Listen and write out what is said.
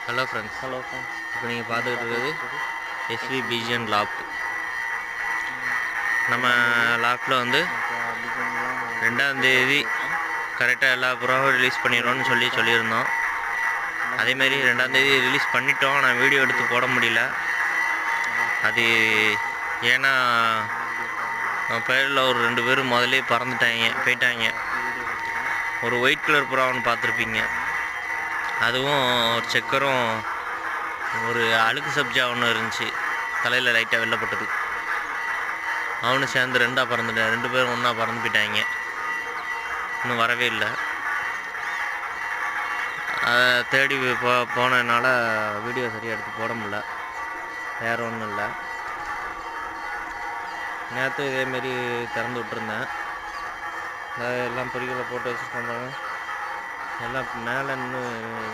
Hello friends, இப்போ நீங்கள் பார்த்துக்கிட்டு இருக்கிறது எஸ்வி பிஜிஎன் லாஃப்ட். நம்ம லாஃப்டில் வந்து 2ஆம் தேதி கரெக்டாக எல்லா புறாவும் ரிலீஸ் பண்ணிடுவோன்னு சொல்லியிருந்தோம். அதேமாரி 2ஆம் தேதி ரிலீஸ் பண்ணிட்டோம். நான் வீடியோ எடுத்து போட முடியல. அது ஏன்னா பயிரில் ஒரு 2 பேர் முதலே போயிட்டாங்க. ஒரு ஒயிட் கலர் புறா ஒன்று பார்த்துருப்பீங்க. அதுவும் ஒரு செக்கரும் ஒரு அழுக்கு சப்ஜா ஒன்று இருந்துச்சு, தலையில் லைட்டாக வெள்ளப்பட்டது. அவனு சேர்ந்து 2ஆக பறந்துட்டேன். 2 பேரும் ஒன்றா பறந்து போயிட்டாங்க. இன்னும் வரவே இல்லை. அதை தேடி போனதுனால வீடியோ சரியாக எடுத்து போட முடியல. வேறு ஒன்றும் இல்லை. நேற்று இதேமாரி திறந்து விட்டுருந்தேன். எல்லாம் பொறிகளை போட்டு வச்சுருக்கோம். எல்லாம் மேலே இன்னும்